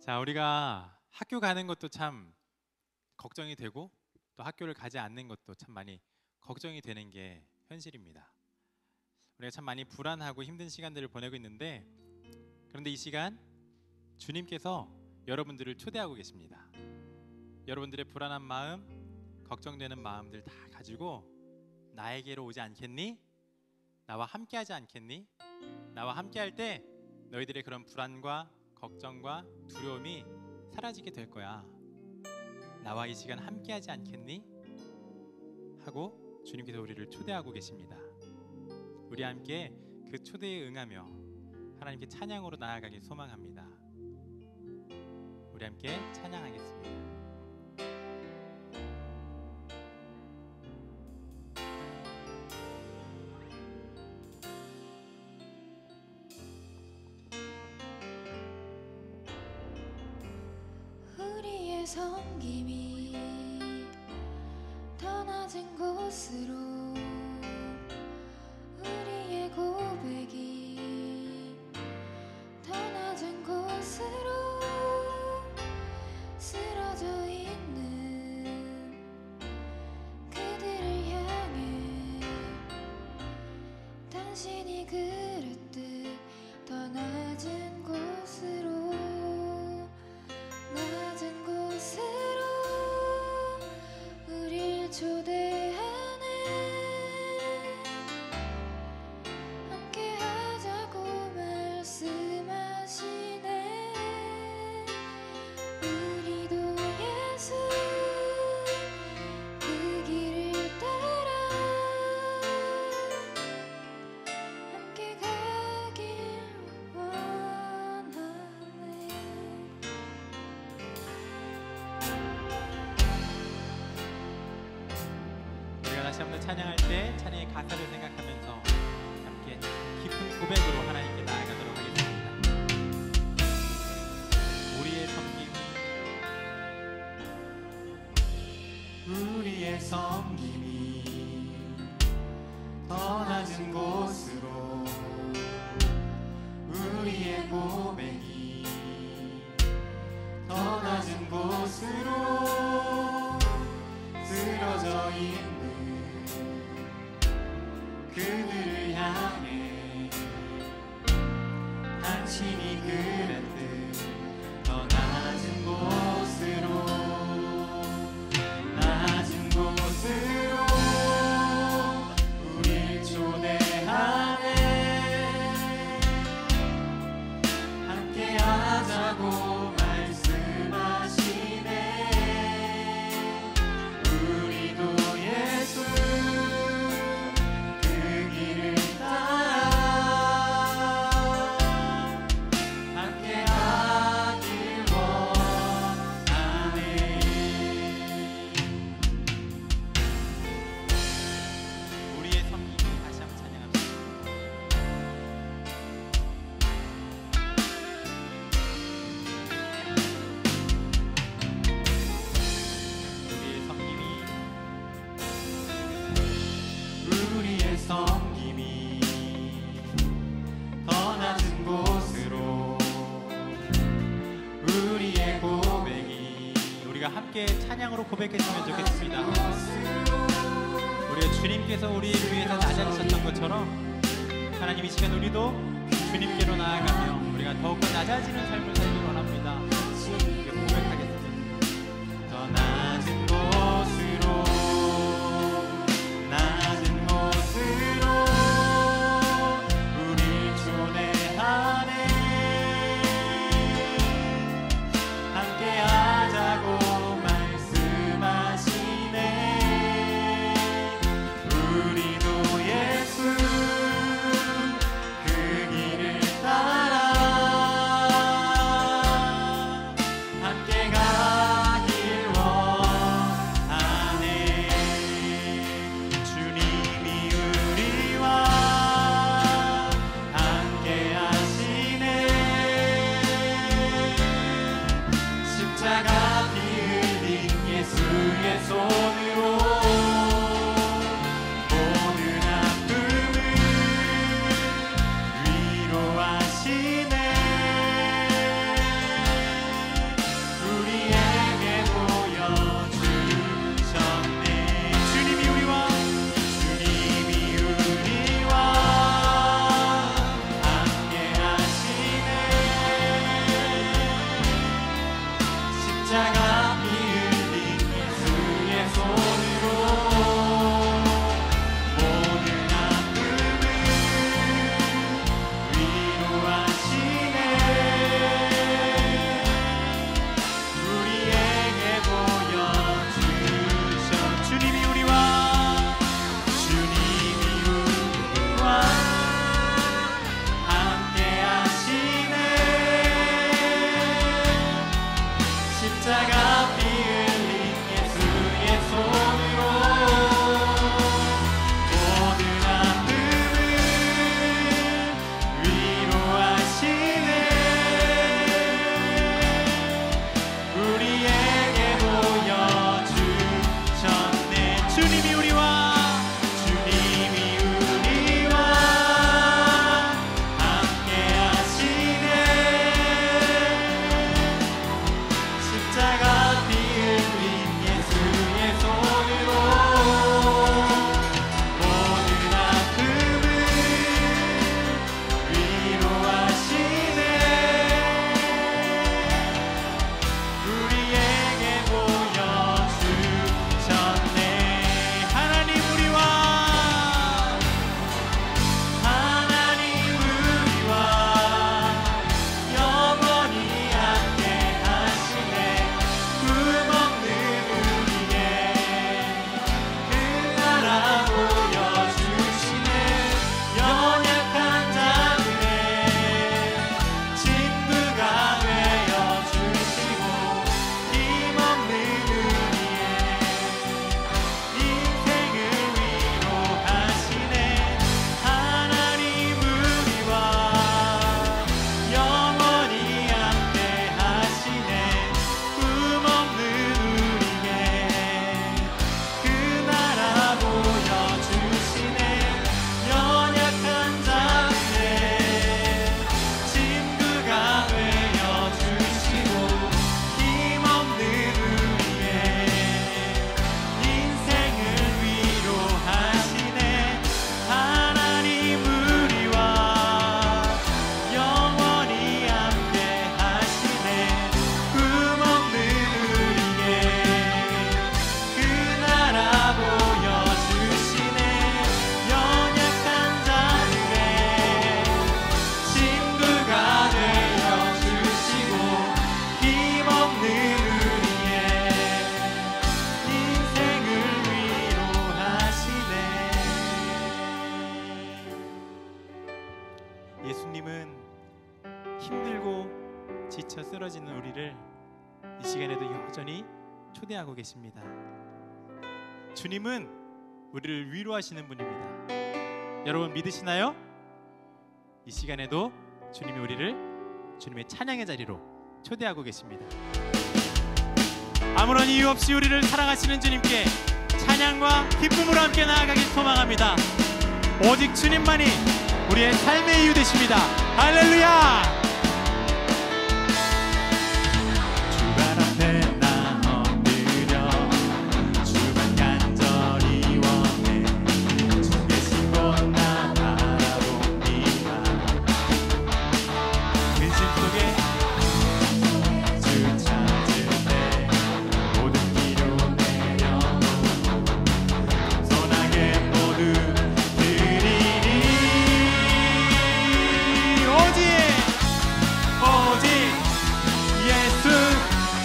자, 우리가 학교 가는 것도 참 걱정이 되고 또 학교를 가지 않는 것도 참 많이 걱정이 되는 게 현실입니다. 우리가 참 많이 불안하고 힘든 시간들을 보내고 있는데, 그런데 이 시간 주님께서 여러분들을 초대하고 계십니다. 여러분들의 불안한 마음, 걱정되는 마음들 다 가지고 나에게로 오지 않겠니? 나와 함께 하지 않겠니? 나와 함께 할 때 너희들의 그런 불안과 걱정과 두려움이 사라지게 될 거야. 나와 이 시간 함께 하지 않겠니? 하고 주님께서 우리를 초대하고 계십니다. 우리 함께 그 초대에 응하며 하나님께 찬양으로 나아가길 소망합니다. 우리 함께 찬양하겠습니다. 우리의 섬김이 더 낮은 곳으로, 우리의 고백이 더 낮은 곳으로 쓰러져 있는 그들을 향해 당신이 그랬듯 더 낮은 곳으로, 낮은 곳으로 우릴 초대하네. 함께 하자고 말씀하시네. 우리도 예수 그 길을 따라 함께 가길 원하네. 우리가 다시 한번 찬양할 때 찬양의 가사를 생각하면서 함께 깊은 고백으로 하나님께 나아가도록 하겠습니다. 우리의 섬김이 더 낮은 곳으로, 우리의 고백이 더 낮은 곳으로 쓰러져 있는 그들을 향해 당신이 그랬듯 더 낮은 곳으로, 낮은 곳으로 우릴 초대하네. 함께 하자고 말씀하시네. 우리도 예수 그 길을 따라 함께 하길 원하네. 우리의 섬김 다시 한번 찬양합니다. 우리의 섬김이 더 낮은 곳으로, 우리의 고백이, 우리가 함께 찬양으로 고백했으면 좋겠습니다. 우리의 주님께서 우리를 위해서 낮아지셨던 것처럼 하나님 이 시간 우리도 주님께로 나아가며 우리가 더욱더 낮아지는 삶을 살기를 원합니다. 우리가 고백하겠습니다. 더 낮은 곳으로, 낮은 곳으로 우릴 초대하네. 함께 하자고 말씀하시네. 우리도 예수 그 길을 따라 쓰러지는 우리를 이 시간에도 여전히 초대하고 계십니다. 주님은 우리를 위로하시는 분입니다. 여러분 믿으시나요? 이 시간에도 주님이 우리를 주님의 찬양의 자리로 초대하고 계십니다. 아무런 이유 없이 우리를 사랑하시는 주님께 찬양과 기쁨으로 함께 나아가길 소망합니다. 오직 주님만이 우리의 삶의 이유 되십니다. 할렐루야! 주발 앞에 나 엎드려 주만 간절히 원해 주 계신 곳 나 바라봅니다. 근심 속에 주 찾을 때 모든 기로 내려놓고 겸손하게 모두 드리니 오직 예수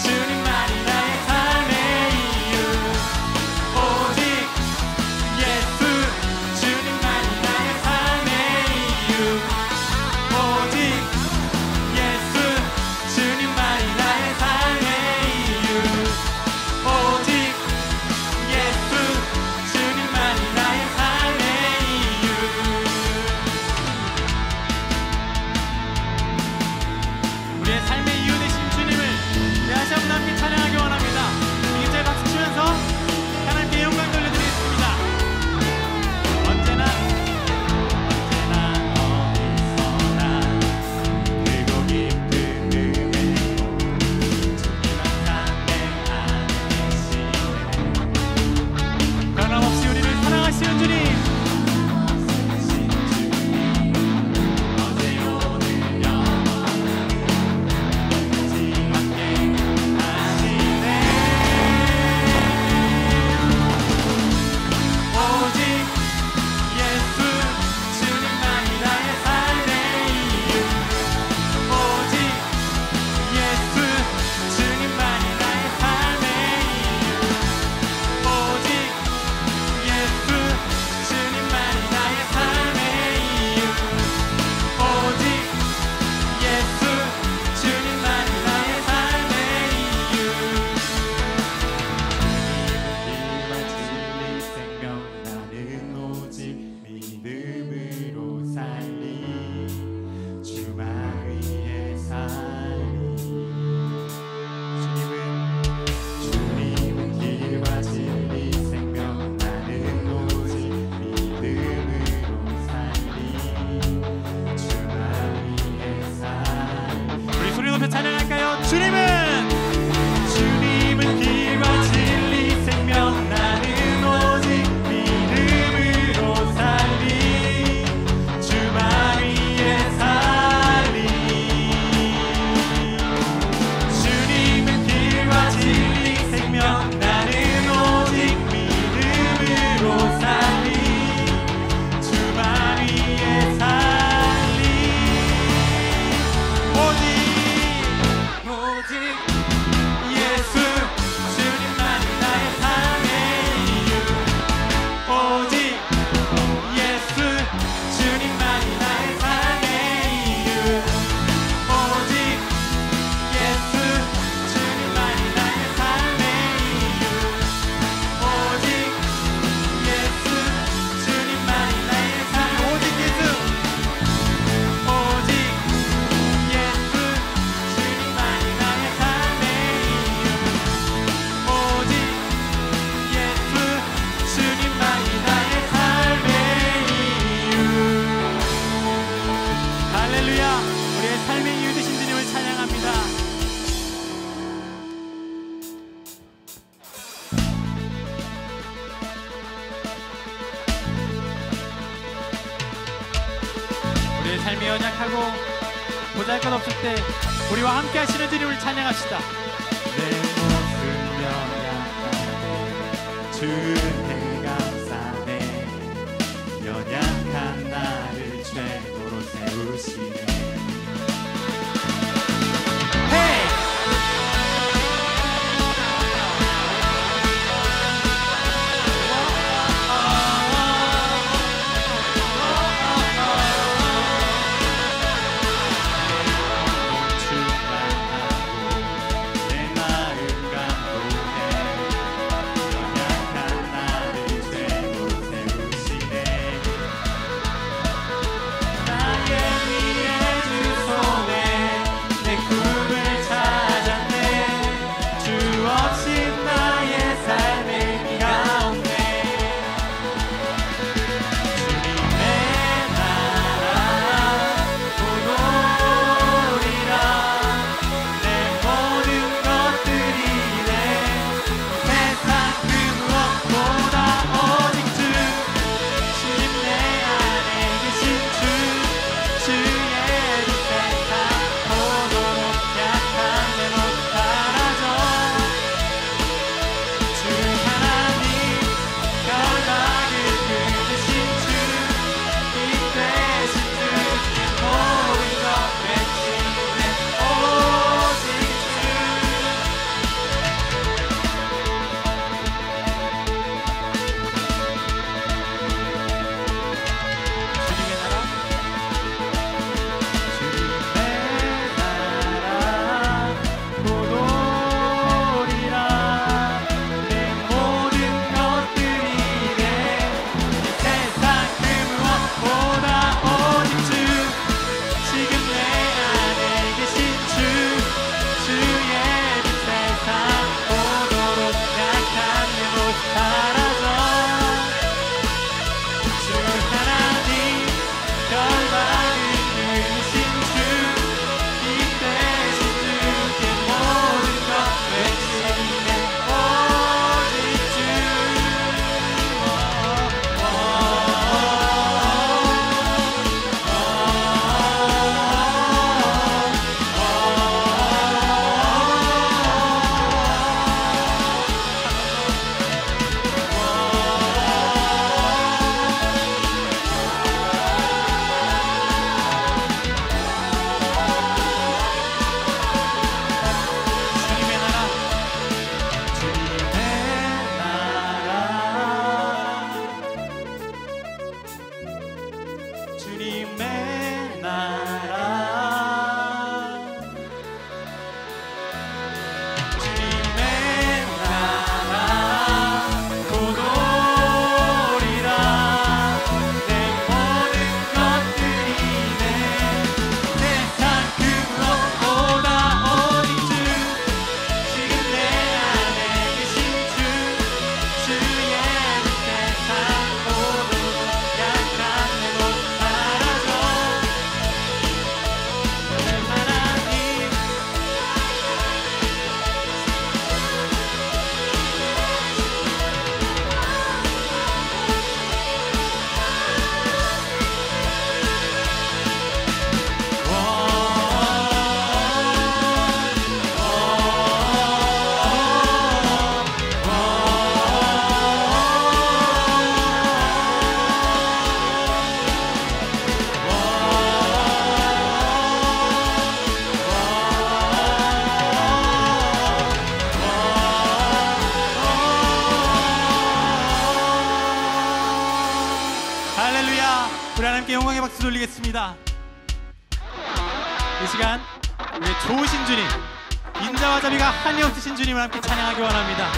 주님만이 나의 삶의 이유 오직 예수 주님만이 나의 삶의 이유 오직 예수 주님만이 나의 삶의 이유 오직 예수 주님만이 나의 삶의 이유 우리의 삶의 이유 되신 주님을 우리 다시 한번 함께 찬양하기 원합니다. 이기자에 박수 치면서 하나님께 영광 돌려드리겠습니다. 언제나 어디서나 크고 깊은 은혜로 주님만 삶의 안에 계시네. 변함없이 우리를 사랑하시는 주님 어제 오늘 영원히 오직 예수 주님만이 나의 삶의 이유 오직 예수 주님만이 나의 삶의 이유 오직 예수 주님만이 나의 삶의 이유 오직 예수 주님만이 나의 삶의 이유 진리 생명 나는 오직 믿음으로 살리 주만 위해 살리 주님은 길과 진리 생명 나는 오직 믿음으로 살리 주만 위해 살리 우리 소리 높여 찬양할까요? 주님은 길과 진리 생명 나는 오직 믿음으로 살리 주만 위해 살리 주님은 길과 진리 생명 나는 오직 믿음으로 살리 주만 위해 살리 오직 예수 주님만이 나의 삶의 이유 오직 예수 주님만이 나의 삶의 이유 오직 예수 주님만이 나의 삶의 이유 오직 예수 주님만이 나의 삶 오직 예수 주님만이 나의 삶의 이유 오직 예수 주님만이 나의 삶의 이유 할렐루야 우리의 삶의 이유 되신 주님을 찬양합니다. 우리의 삶이 연약하고 보잘것없을 때 우리와 함께 하시는 주님을 찬양합시다. 내 모습 연약한데 주는 감사네 연약한 나를 최고로 세우시네 헤이! 충만하고 할렐루야. 우리 하나님께 영광의 박수 돌리겠습니다. 이 시간 우리 좋으신 주님, 인자와 자비가 한이 없으신 주님을 함께 찬양하기 원합니다.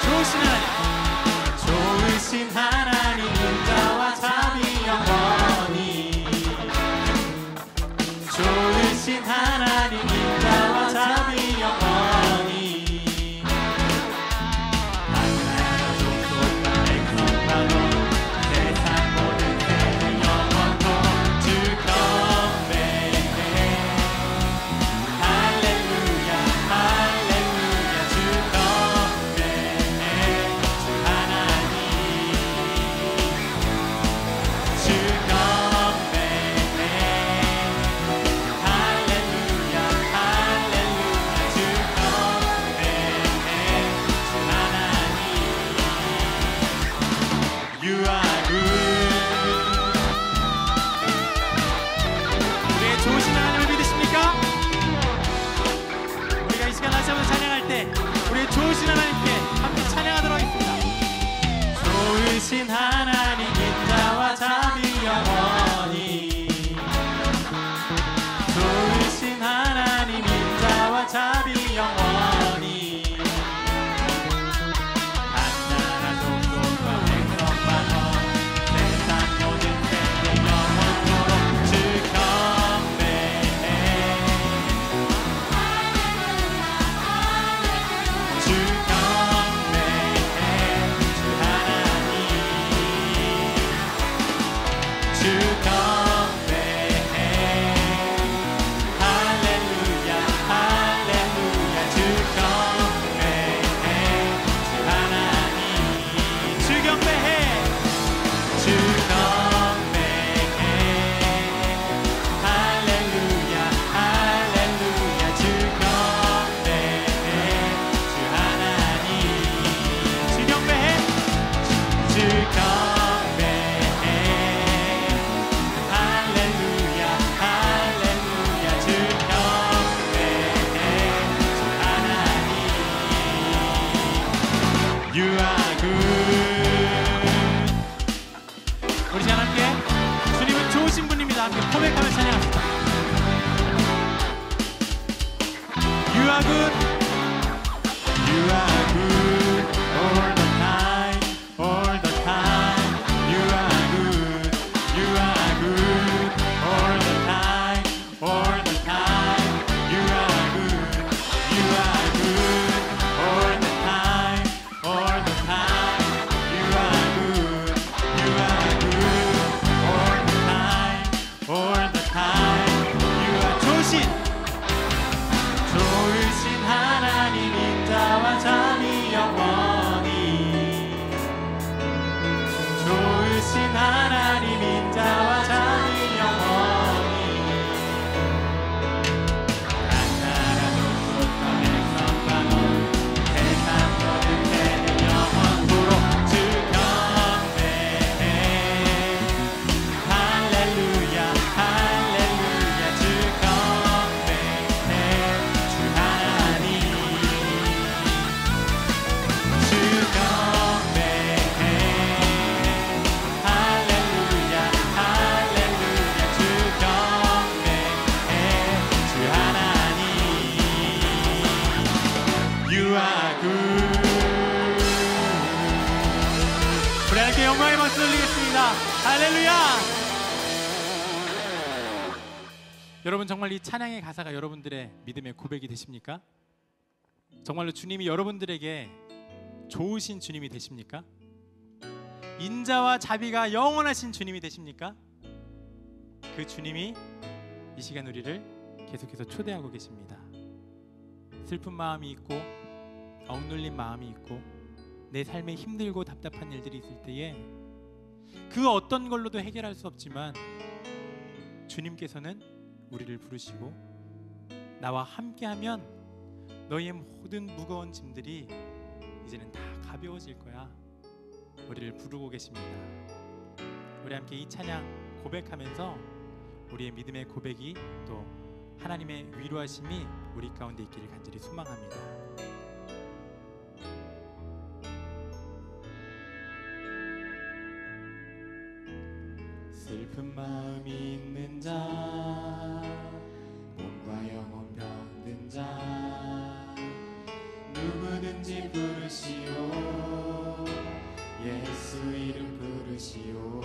좋으신 하나님, 좋으신 하나님, 인자와 자비 영원히. 좋으신 하나님, 인자와 자비 영원히. 하나나라 족속과 백성만원 세상 모든 세대 영원토록 주 경배해. 할렐루야 할렐루야 주 경배해. 주 하나님 주 경배해. 할렐루야 할렐루야 주 경배해. 주 하나님 You are good. 우리의 좋으신 하나님을 믿으십니까? 우리가 이 시간 다시 한번 찬양할 때 우리의 좋으신 하나님께 함께 찬양하도록 하겠습니다. 좋으신 하나님, 인자와 자비 영원히. 좋으신 하나님, 인자와 자비 영원히. 한나라 족속과 백성만원 세상 모든 세대 영원토록 주 경배해. 주 경배해. 주 하나님 주 경배해. 할렐루야 할렐루야 주 경배해. 주 하나님 주 경배해. 주 경배해. 할렐루야 할렐루야 주 경배해. 주 하나님 주 경배해. 주 경배해. 할렐루야 할렐루야 주 경배해. 주 하나님 You are good. 우리 자 함께 주님은 좋으신 분입니다. 함께 고백하며 찬양합시다. You are good. You are good all the time, all the time. You are good. You are good all the time, all the time. You are good. You are good all the time, all the time. You are good. You are good all the time, all the time. You are 좋으신 하나님, 인자와 자비 영원히. 좋으신 하나님, 인자와 자비 영원히. 한나라 족속과 백성만원 세상 모든 세대 영원토록 주 경배해. 할렐루야 할렐루야 주 경배해. 주 하나님 주 경배해. 할렐루야 할렐루야 주 경배해. 주 하나님 You are good. 우리 하나님께 영광의 박수 돌리겠습니다. 할렐루야. 여러분, 정말 이 찬양의 가사가 여러분들의 믿음의 고백이 되십니까? 정말로 주님이 여러분들에게 좋으신 주님이 되십니까? 인자와 자비가 영원하신 주님이 되십니까? 그 주님이 이 시간 우리를 계속해서 초대하고 계십니다. 슬픈 마음이 있고 억눌린 마음이 있고 내 삶에 힘들고 답답한 일들이 있을 때에 그 어떤 걸로도 해결할 수 없지만 주님께서는 우리를 부르시고 나와 함께하면 너희의 모든 무거운 짐들이 이제는 다 가벼워질 거야. 우리를 부르고 계십니다. 우리 함께 이 찬양 고백하면서 우리의 믿음의 고백이 또 하나님의 위로하심이 우리 가운데 있기를 간절히 소망합니다. 슬픈 마음이 있는 자, 몸과 영혼 병든 자, 누구든지 부르시오. 예수 이름 부르시오.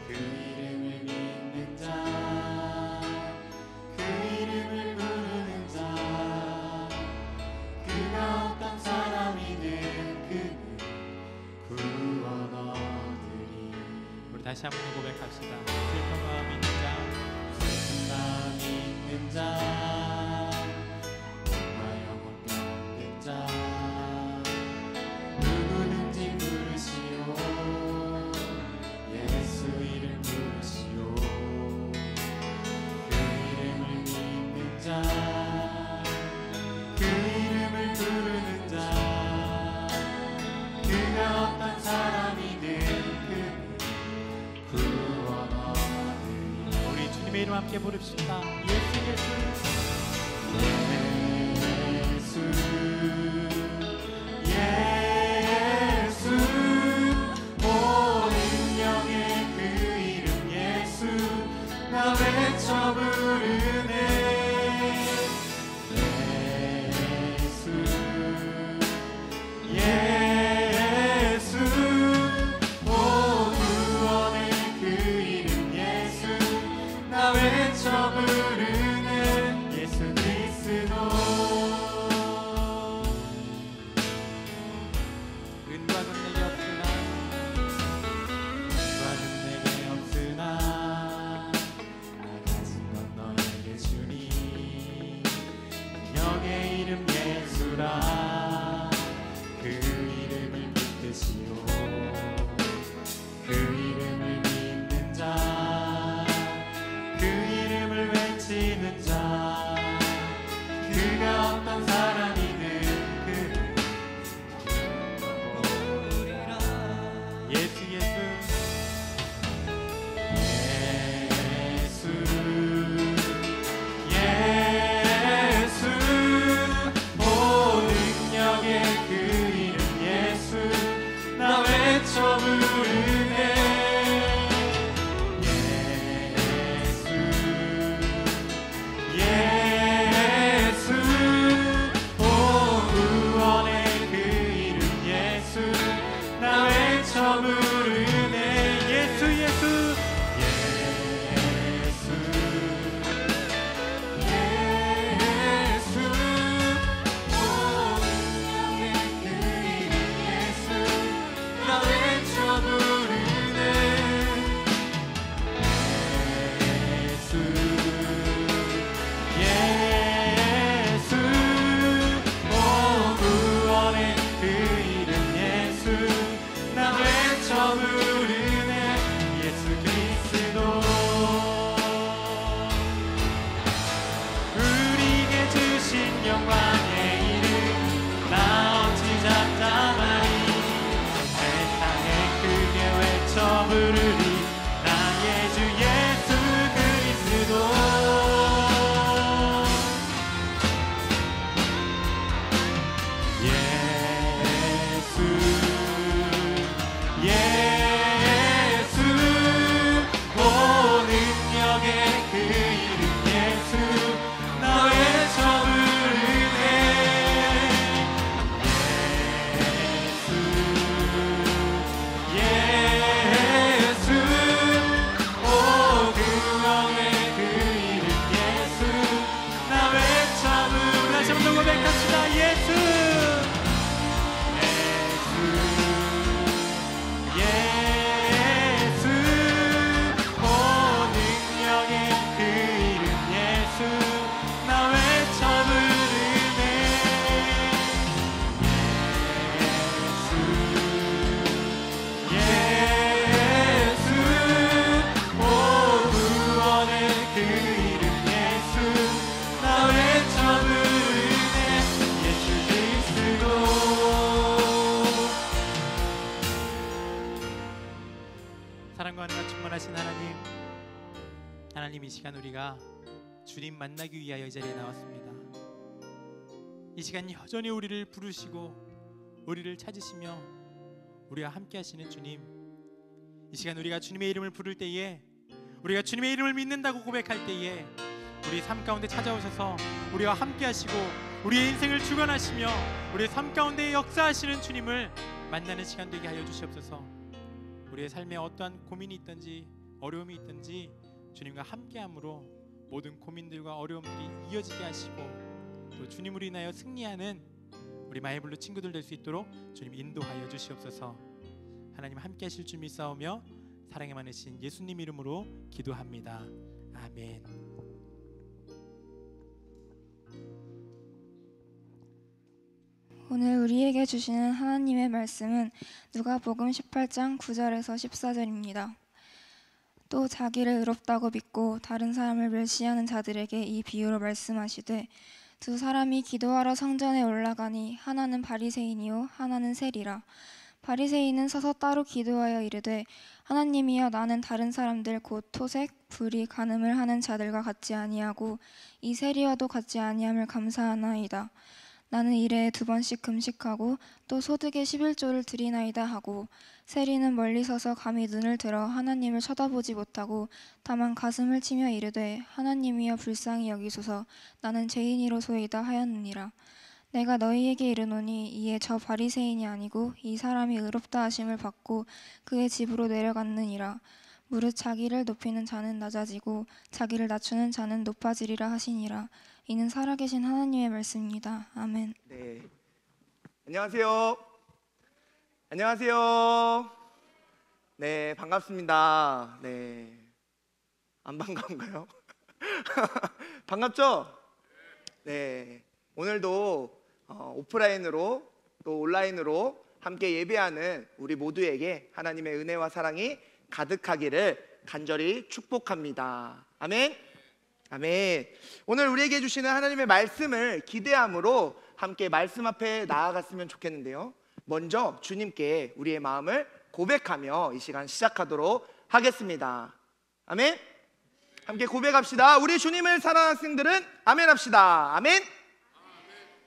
그 이름을 믿는 자, 그 이름을 부르는 자, 그가 어떤 사람이든 그는 구원 얻으리. 우리 다시 한번 고백합시다. 슬픈 마음 있는 자, 슬픈 마음 있는 자, 몸과 영혼 병든 자, 누구든지 부르시오. 예수 이름 부르시오. 그 이름을 믿는 자, 그 이름을 부르는 자, 그가 어떤 사람이든 그는 구원 얻으리. 우리 주님의 이름 함께 부릅시다. 예수 예수 예수 모든 영의 그 이름 예수 나 외쳐 부르네. 예수 오 구원의 그 이름 예수 나 외쳐 부르네. 예수 그리스도. 은과금 내게 없으나 은과금 내게 없으나 나 가진 건 너에게 주니. 영의 이름 예수라. 그 이름을 믿으시오. 그 이름을 믿는 자, 그 이름을 외치는 자, 그가 어떤 사람이든 그는 구원하리라. 예수 예수 예수 오 능력의 그 이름 예수 나 외쳐 부르네. 예수 오 구원의 그 이름 예수 나 외쳐 부르네. 예수 예수 예수 오 능력의 그 이름 예수 나 외쳐 부르네. 예수 오 구원의 그 이름 예수 나 외쳐 부르네. 예수 그리스도. 우리에게 주신 영광의 이름 나 어찌 잡담하리. 세상에 크게 외쳐 부르리. 나의 주 예수 그리스도. 예수 오 능력의 그 이름 예수 나 외쳐 부르네. 예수 오 구원의 그 이름 예수 나 외쳐 부르네. 다시 한번 고백합시다. 예수 예수 오 능력의 그 이름 예수 나 외쳐 부르네. 예수 오 구원의 그 이름 예수 나 외쳐 부르네. 예수 그리스도. 사랑과 은혜가 충만하신 하나님, 하나님 이 시간 우리가 주님 만나기 위하여 이 자리에 나왔습니다. 이 시간 여전히 우리를 부르시고 우리를 찾으시며 우리와 함께 하시는 주님, 이 시간 우리가 주님의 이름을 부를 때에, 우리가 주님의 이름을 믿는다고 고백할 때에 우리 삶 가운데 찾아오셔서 우리와 함께 하시고 우리의 인생을 주관하시며 우리의 삶 가운데 역사하시는 주님을 만나는 시간 되게 하여 주시옵소서. 우리의 삶에 어떠한 고민이 있든지 어려움이 있든지 주님과 함께함으로 모든 고민들과 어려움들이 이어지게 하시고 또 주님으로 인하여 승리하는 우리 마이블루 친구들 될 수 있도록 주님 인도하여 주시옵소서. 하나님 함께 하실 줄 믿사오며 사랑에 많으신 예수님 이름으로 기도합니다. 아멘. 오늘 우리에게 주시는 하나님의 말씀은 누가복음 18장 9절에서 14절입니다. 또 자기를 의롭다고 믿고 다른 사람을 멸시하는 자들에게 이 비유로 말씀하시되 두 사람이 기도하러 성전에 올라가니 하나는 바리새인이요 하나는 세리라. 바리새인은 서서 따로 기도하여 이르되 하나님이여 나는 다른 사람들 곧 토색, 불의, 간음을 하는 자들과 같지 아니하고 이 세리와도 같지 아니함을 감사하나이다. 나는 일에 2번씩 금식하고 또 소득의 11조를 드리나이다 하고 세리는 멀리 서서 감히 눈을 들어 하나님을 쳐다보지 못하고 다만 가슴을 치며 이르되 하나님이여 불쌍히 여기소서 나는 죄인이로소이다 하였느니라. 내가 너희에게 이르노니 이에 저 바리새인이 아니고 이 사람이 의롭다 하심을 받고 그의 집으로 내려갔느니라. 무릇 자기를 높이는 자는 낮아지고 자기를 낮추는 자는 높아지리라 하시니라. 이는 살아계신 하나님의 말씀입니다. 아멘. 네. 안녕하세요. 안녕하세요. 네, 반갑습니다. 네. 안 반가운가요? 반갑죠? 네. 오늘도 오프라인으로 또 온라인으로 함께 예배하는 우리 모두에게 하나님의 은혜와 사랑이 가득하기를 간절히 축복합니다. 아멘. 아멘. 오늘 우리에게 주시는 하나님의 말씀을 기대함으로 함께 말씀 앞에 나아갔으면 좋겠는데요. 먼저 주님께 우리의 마음을 고백하며 이 시간 시작하도록 하겠습니다. 아멘. 함께 고백합시다. 우리 주님을 사랑하는 학생들은 아멘 합시다. 아멘.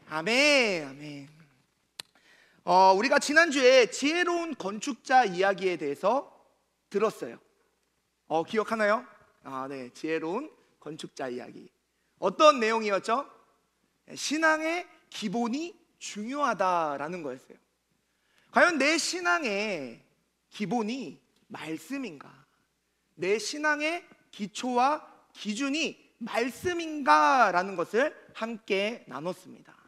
아멘. 아멘. 우리가 지난주에 지혜로운 건축자 이야기에 대해서 들었어요. 기억하나요? 네. 지혜로운 건축자 이야기. 어떤 내용이었죠? 신앙의 기본이 중요하다라는 거였어요. 과연 내 신앙의 기본이 말씀인가? 내 신앙의 기초와 기준이 말씀인가라는 것을 함께 나눴습니다.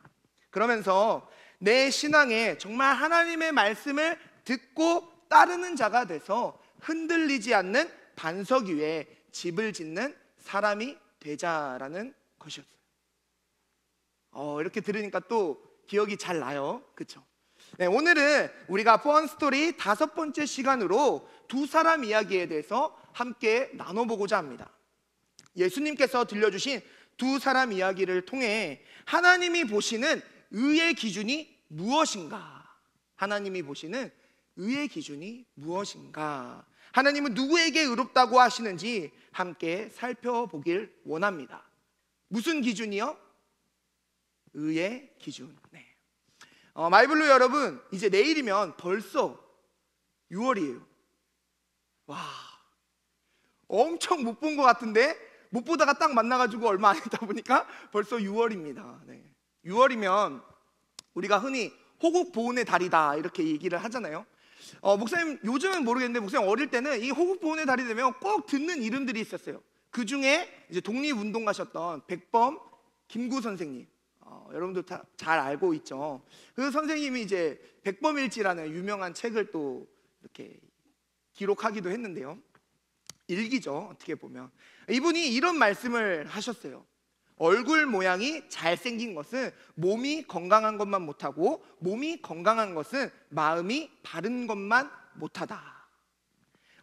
그러면서 내 신앙에 정말 하나님의 말씀을 듣고 따르는 자가 돼서 흔들리지 않는 반석 위에 집을 짓는 사람이 되자라는 것이었어요. 이렇게 들으니까 또 기억이 잘 나요. 그렇죠? 네, 오늘은 우리가 포언 스토리 5번째 시간으로 두 사람 이야기에 대해서 함께 나눠보고자 합니다. 예수님께서 들려주신 두 사람 이야기를 통해 하나님이 보시는 의의 기준이 무엇인가? 하나님이 보시는 의의 기준이 무엇인가? 하나님은 누구에게 의롭다고 하시는지 함께 살펴보길 원합니다. 무슨 기준이요? 의의 기준. 네. 마이블루 여러분, 이제 내일이면 벌써 6월이에요. 와, 엄청 못 본 것 같은데 못 보다가 딱 만나가지고 얼마 안 있다 보니까 벌써 6월입니다. 네. 6월이면 우리가 흔히 호국 보훈의 달이다 이렇게 얘기를 하잖아요. 목사님 요즘은 모르겠는데 목사님 어릴 때는 이 호국 보훈의 달이 되면 꼭 듣는 이름들이 있었어요. 그 중에 이제 독립운동가셨던 백범 김구 선생님, 여러분들 다 잘 알고 있죠. 그 선생님이 이제 백범일지라는 유명한 책을 또 이렇게 기록하기도 했는데요. 일기죠, 어떻게 보면. 이분이 이런 말씀을 하셨어요. 얼굴 모양이 잘생긴 것은 몸이 건강한 것만 못하고 몸이 건강한 것은 마음이 바른 것만 못하다.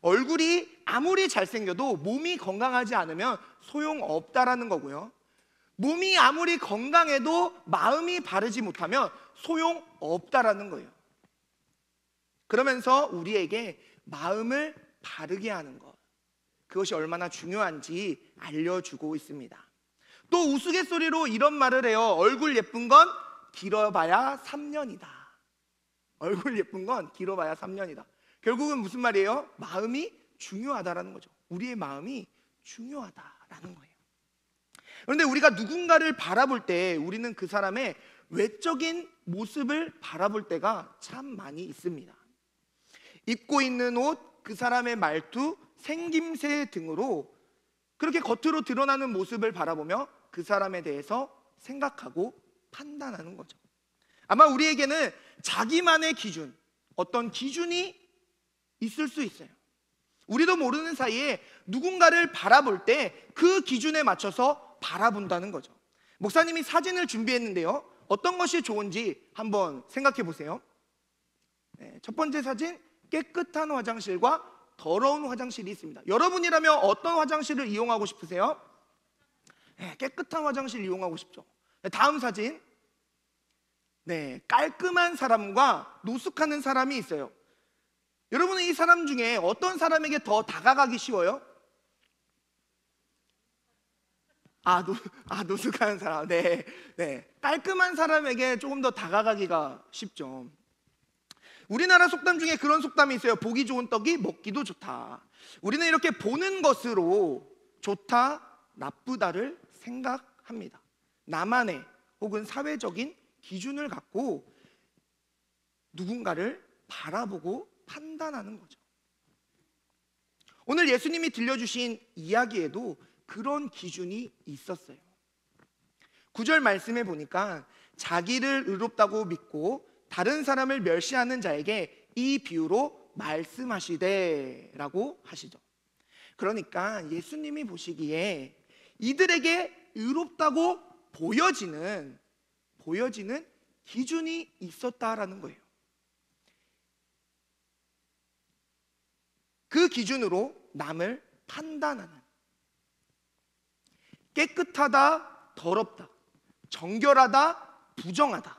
얼굴이 아무리 잘생겨도 몸이 건강하지 않으면 소용없다라는 거고요. 몸이 아무리 건강해도 마음이 바르지 못하면 소용없다라는 거예요. 그러면서 우리에게 마음을 바르게 하는 것, 그것이 얼마나 중요한지 알려주고 있습니다. 또 우스갯소리로 이런 말을 해요. 얼굴 예쁜 건 길어봐야 3년이다. 얼굴 예쁜 건 길어봐야 3년이다. 결국은 무슨 말이에요? 마음이 중요하다라는 거죠. 우리의 마음이 중요하다라는 거예요. 그런데 우리가 누군가를 바라볼 때 우리는 그 사람의 외적인 모습을 바라볼 때가 참 많이 있습니다. 입고 있는 옷, 그 사람의 말투, 생김새 등으로 그렇게 겉으로 드러나는 모습을 바라보며 그 사람에 대해서 생각하고 판단하는 거죠. 아마 우리에게는 자기만의 기준, 어떤 기준이 있을 수 있어요. 우리도 모르는 사이에 누군가를 바라볼 때 그 기준에 맞춰서 바라본다는 거죠. 목사님이 사진을 준비했는데요, 어떤 것이 좋은지 한번 생각해 보세요. 첫 번째 사진, 깨끗한 화장실과 더러운 화장실이 있습니다. 여러분이라면 어떤 화장실을 이용하고 싶으세요? 깨끗한 화장실 이용하고 싶죠. 다음 사진, 깔끔한 사람과 노숙하는 사람이 있어요. 여러분은 이 사람 중에 어떤 사람에게 더 다가가기 쉬워요? 노숙하는 사람. 깔끔한 사람에게 조금 더 다가가기가 쉽죠. 우리나라 속담 중에 그런 속담이 있어요. 보기 좋은 떡이 먹기도 좋다. 우리는 이렇게 보는 것으로 좋다, 나쁘다를 생각합니다. 나만의 혹은 사회적인 기준을 갖고 누군가를 바라보고 판단하는 거죠. 오늘 예수님이 들려주신 이야기에도 그런 기준이 있었어요. 9절 말씀에 보니까 자기를 의롭다고 믿고 다른 사람을 멸시하는 자에게 이 비유로 말씀하시되 라고 하시죠. 그러니까 예수님이 보시기에 이들에게 의롭다고 보여지는 기준이 있었다라는 거예요. 그 기준으로 남을 판단하는, 깨끗하다, 더럽다, 정결하다, 부정하다,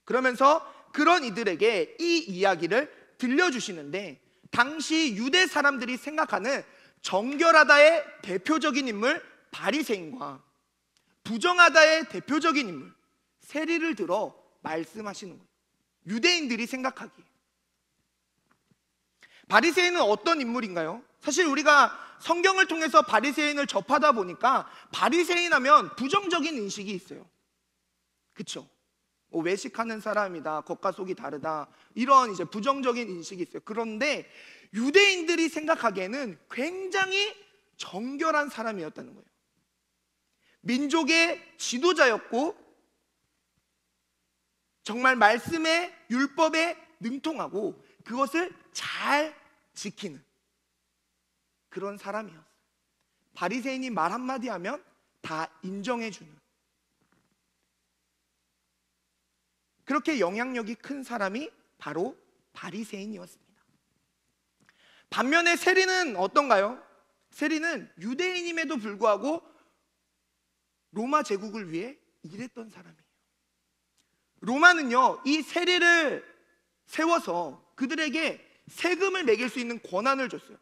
그러면서 그런 이들에게 이 이야기를 들려주시는데, 당시 유대 사람들이 생각하는 정결하다의 대표적인 인물 바리새인과 부정하다의 대표적인 인물 세리를 들어 말씀하시는 거예요. 유대인들이 생각하기에 바리새인은 어떤 인물인가요? 사실 우리가 성경을 통해서 바리새인을 접하다 보니까 바리새인 하면 부정적인 인식이 있어요. 그렇죠? 외식하는 사람이다, 겉과 속이 다르다, 이런 이제 부정적인 인식이 있어요. 그런데 유대인들이 생각하기에는 굉장히 정결한 사람이었다는 거예요. 민족의 지도자였고 정말 말씀에, 율법에 능통하고 그것을 잘 지키는 그런 사람이었어요. 바리새인이 말 한마디 하면 다 인정해주는, 그렇게 영향력이 큰 사람이 바로 바리새인이었습니다. 반면에 세리는 어떤가요? 세리는 유대인임에도 불구하고 로마 제국을 위해 일했던 사람이에요. 로마는요, 이 세리를 세워서 그들에게 세금을 매길 수 있는 권한을 줬어요.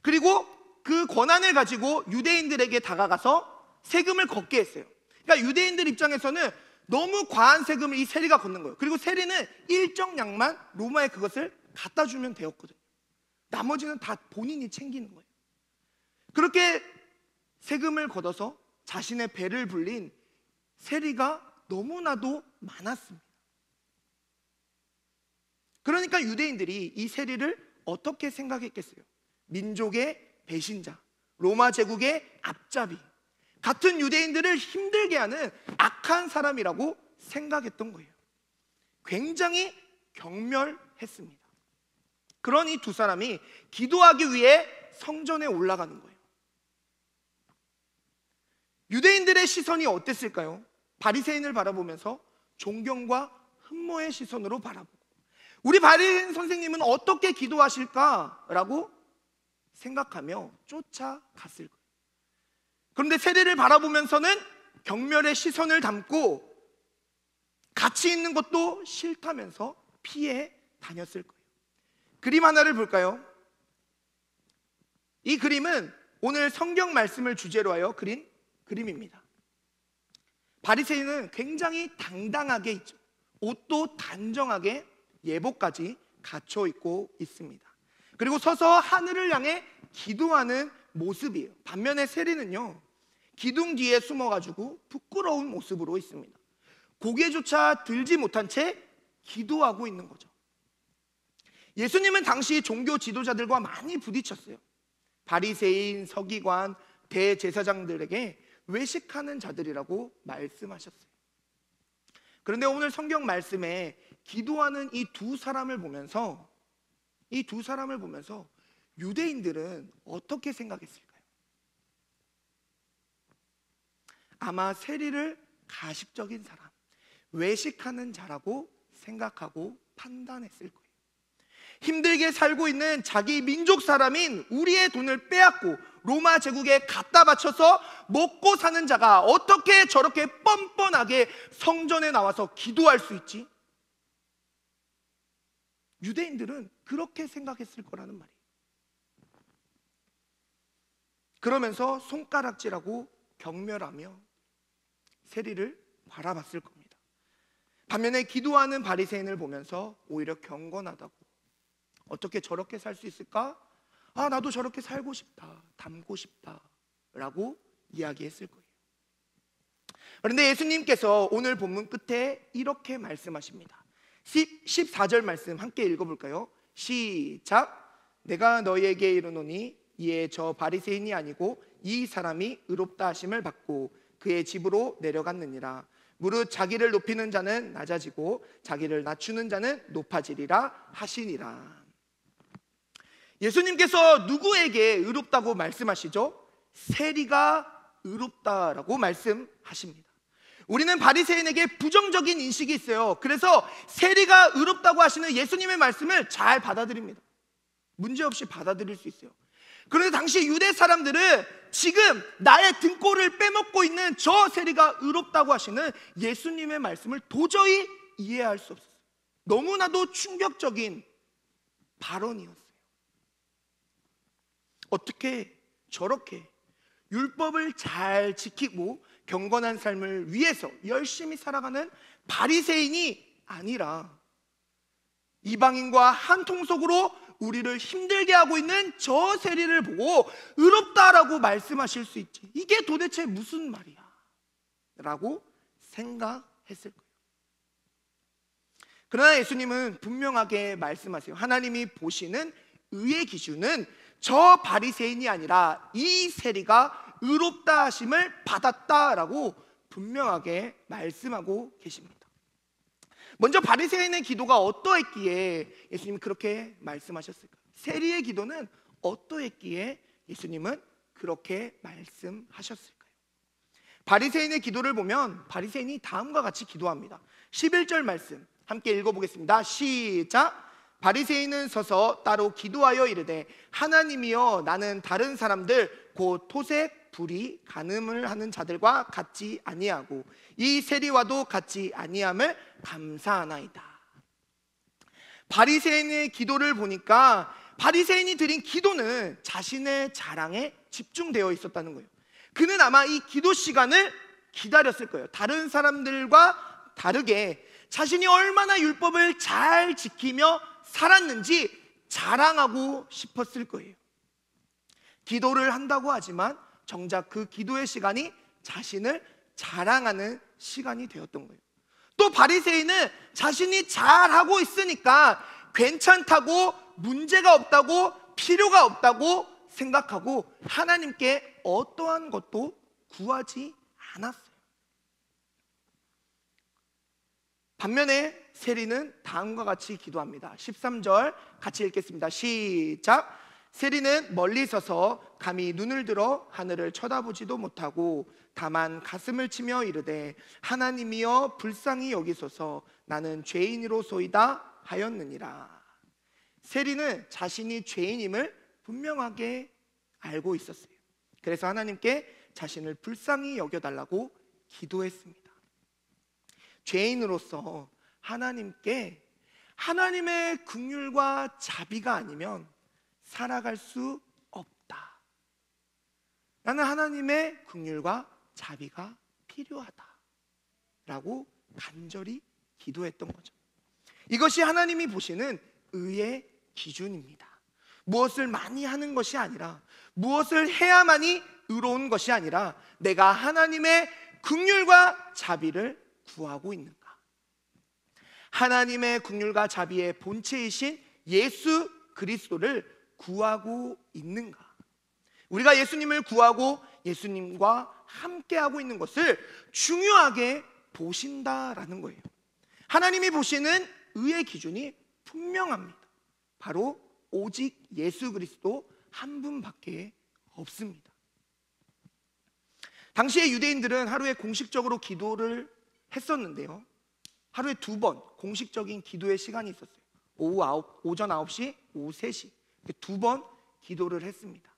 그리고 그 권한을 가지고 유대인들에게 다가가서 세금을 걷게 했어요. 그러니까 유대인들 입장에서는 너무 과한 세금을 이 세리가 걷는 거예요. 그리고 세리는 일정량만 로마에 그것을 갖다 주면 되었거든요. 나머지는 다 본인이 챙기는 거예요. 그렇게 세금을 걷어서 자신의 배를 불린 세리가 너무나도 많았습니다. 그러니까 유대인들이 이 세리를 어떻게 생각했겠어요? 민족의 배신자, 로마 제국의 앞잡이, 같은 유대인들을 힘들게 하는 악한 사람이라고 생각했던 거예요. 굉장히 경멸했습니다. 그런 이 두 사람이 기도하기 위해 성전에 올라가는 거예요. 유대인들의 시선이 어땠을까요? 바리새인을 바라보면서 존경과 흠모의 시선으로 바라보고, 우리 바리새인 선생님은 어떻게 기도하실까라고 생각하며 쫓아갔을 거예요. 그런데 세리를 바라보면서는 경멸의 시선을 담고 같이 있는 것도 싫다면서 피해 다녔을 거예요. 그림 하나를 볼까요? 이 그림은 오늘 성경 말씀을 주제로 하여 그린 그림입니다. 바리새인은 굉장히 당당하게 있죠. 옷도 단정하게, 예복까지 갇혀 있고 있습니다. 그리고 서서 하늘을 향해 기도하는 모습이에요. 반면에 세리는요, 기둥 뒤에 숨어가지고 부끄러운 모습으로 있습니다. 고개조차 들지 못한 채 기도하고 있는 거죠. 예수님은 당시 종교 지도자들과 많이 부딪혔어요. 바리새인, 서기관, 대제사장들에게 외식하는 자들이라고 말씀하셨어요. 그런데 오늘 성경 말씀에 기도하는 이 두 사람을 보면서 유대인들은 어떻게 생각했을까요? 아마 세리를 가식적인 사람, 외식하는 자라고 생각하고 판단했을 거예요. 힘들게 살고 있는 자기 민족 사람인 우리의 돈을 빼앗고 로마 제국에 갖다 바쳐서 먹고 사는 자가 어떻게 저렇게 뻔뻔하게 성전에 나와서 기도할 수 있지? 유대인들은 그렇게 생각했을 거라는 말이에요. 그러면서 손가락질하고 경멸하며 세리를 바라봤을 겁니다. 반면에 기도하는 바리새인을 보면서 오히려 경건하다고, 어떻게 저렇게 살 수 있을까? 아, 나도 저렇게 살고 싶다, 닮고 싶다 라고 이야기했을 거예요. 그런데 예수님께서 오늘 본문 끝에 이렇게 말씀하십니다. 14절 말씀 함께 읽어볼까요? 시작. 내가 너희에게 이르노니 이에 저 바리새인이 아니고 이 사람이 의롭다 하심을 받고 그의 집으로 내려갔느니라. 무릇 자기를 높이는 자는 낮아지고 자기를 낮추는 자는 높아지리라 하시니라. 예수님께서 누구에게 의롭다고 말씀하시죠? 세리가 의롭다라고 말씀하십니다. 우리는 바리새인에게 부정적인 인식이 있어요. 그래서 세리가 의롭다고 하시는 예수님의 말씀을 잘 받아들입니다. 문제없이 받아들일 수 있어요. 그런데 당시 유대 사람들은 지금 나의 등골을 빼먹고 있는 저 세리가 의롭다고 하시는 예수님의 말씀을 도저히 이해할 수 없었어요. 너무나도 충격적인 발언이었어요. 어떻게 저렇게 율법을 잘 지키고 경건한 삶을 위해서 열심히 살아가는 바리새인이 아니라 이방인과 한 통속으로 우리를 힘들게 하고 있는 저 세리를 보고 의롭다라고 말씀하실 수 있지, 이게 도대체 무슨 말이야? 라고 생각했을 거예요. 그러나 예수님은 분명하게 말씀하세요. 하나님이 보시는 의의 기준은 저 바리새인이 아니라 이 세리가 의롭다 하심을 받았다라고 분명하게 말씀하고 계십니다. 먼저 바리새인의 기도가 어떠했기에 예수님이 그렇게 말씀하셨을까요? 세리의 기도는 어떠했기에 예수님은 그렇게 말씀하셨을까요? 바리새인의 기도를 보면 바리새인이 다음과 같이 기도합니다. 11절 말씀 함께 읽어보겠습니다. 시작. 바리새인은 서서 따로 기도하여 이르되 하나님이여, 나는 다른 사람들 곧 토색, 불의, 간음을 하는 자들과 같지 아니하고 이 세리와도 같지 아니함을 감사하나이다. 바리새인의 기도를 보니까 바리새인이 드린 기도는 자신의 자랑에 집중되어 있었다는 거예요. 그는 아마 이 기도 시간을 기다렸을 거예요. 다른 사람들과 다르게 자신이 얼마나 율법을 잘 지키며 살았는지 자랑하고 싶었을 거예요. 기도를 한다고 하지만 정작 그 기도의 시간이 자신을 자랑하는 시간이 되었던 거예요. 또 바리새인은 자신이 잘하고 있으니까 괜찮다고, 문제가 없다고, 필요가 없다고 생각하고 하나님께 어떠한 것도 구하지 않았어요. 반면에 세리는 다음과 같이 기도합니다. 13절 같이 읽겠습니다. 시작. 세리는 멀리 서서 감히 눈을 들어 하늘을 쳐다보지도 못하고 다만 가슴을 치며 이르되 하나님이여 불쌍히 여기소서, 나는 죄인으로소이다 하였느니라. 세리는 자신이 죄인임을 분명하게 알고 있었어요. 그래서 하나님께 자신을 불쌍히 여겨달라고 기도했습니다. 죄인으로서 하나님께 하나님의 긍휼과 자비가 아니면 살아갈 수 없다. 나는 하나님의 긍휼과 자비가 필요하다 라고 간절히 기도했던 거죠. 이것이 하나님이 보시는 의의 기준입니다. 무엇을 많이 하는 것이 아니라, 무엇을 해야만이 의로운 것이 아니라 내가 하나님의 긍휼과 자비를 구하고 있는가, 하나님의 긍휼과 자비의 본체이신 예수 그리스도를 구하고 있는가. 우리가 예수님을 구하고 예수님과 함께하고 있는 것을 중요하게 보신다라는 거예요. 하나님이 보시는 의의 기준이 분명합니다. 바로 오직 예수 그리스도 한 분밖에 없습니다. 당시에 유대인들은 하루에 공식적으로 기도를 했었는데요, 하루에 2번 공식적인 기도의 시간이 있었어요. 오전 9시, 오후 3시 2번 기도를 했습니다.